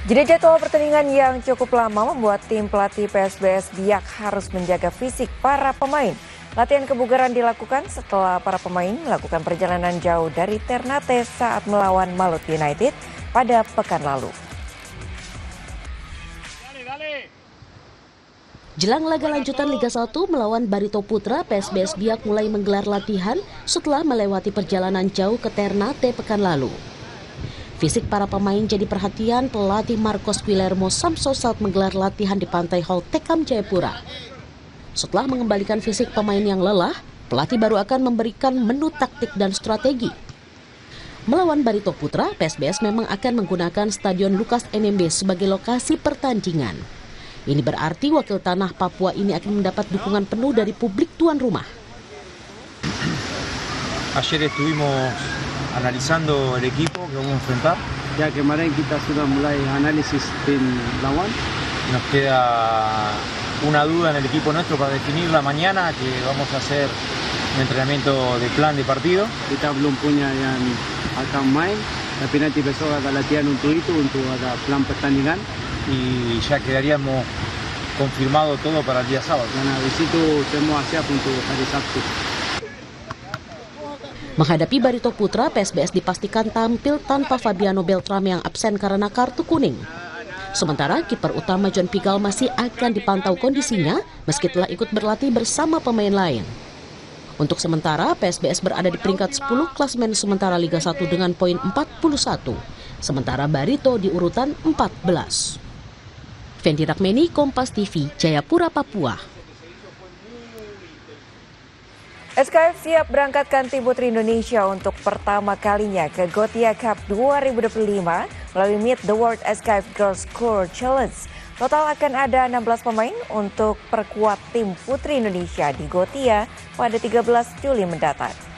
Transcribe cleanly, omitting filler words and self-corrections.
Jeda jadwal pertandingan yang cukup lama membuat tim pelatih PSBS Biak harus menjaga fisik para pemain. Latihan kebugaran dilakukan setelah para pemain melakukan perjalanan jauh dari Ternate saat melawan Malut United pada pekan lalu. Jelang laga lanjutan Liga 1 melawan Barito Putra, PSBS Biak mulai menggelar latihan setelah melewati perjalanan jauh ke Ternate pekan lalu. Fisik para pemain jadi perhatian pelatih Marcos Guillermo Samso saat menggelar latihan di Pantai Hall Tekam Jayapura. Setelah mengembalikan fisik pemain yang lelah, pelatih baru akan memberikan menu taktik dan strategi. Melawan Barito Putra, PSBS memang akan menggunakan Stadion Lukas NMB sebagai lokasi pertandingan. Ini berarti wakil tanah Papua ini akan mendapat dukungan penuh dari publik tuan rumah. Ayer estuvimos analizando el equipo que vamos a enfrentar. Ya kemarin kita sudah mulai analisis tim lawan. Nos queda una duda en el equipo nuestro para definirla mañana, que vamos a hacer un entrenamiento de plan de partido. Kita belum punya yang akan main, tapi nanti besok ada latihan untuk itu, untuk ada plan pertandingan. Y ya quedaríamos confirmado todo para el día sábado. Dan habis itu semua siap untuk hari Sabtu. Menghadapi Barito Putra, PSBS dipastikan tampil tanpa Fabiano Beltram yang absen karena kartu kuning. Sementara kiper utama John Pigal masih akan dipantau kondisinya meski telah ikut berlatih bersama pemain lain. Untuk sementara, PSBS berada di peringkat 10 klasemen sementara Liga 1 dengan poin 41. Sementara Barito di urutan 14. Fendi Rakmeni, Kompas TV, Jayapura, Papua. SKF siap berangkatkan tim putri Indonesia untuk pertama kalinya ke Gothia Cup 2025 melalui Meet the World SKF Girls Core Challenge. Total akan ada 16 pemain untuk perkuat tim putri Indonesia di Gothia pada 13 Juli mendatang.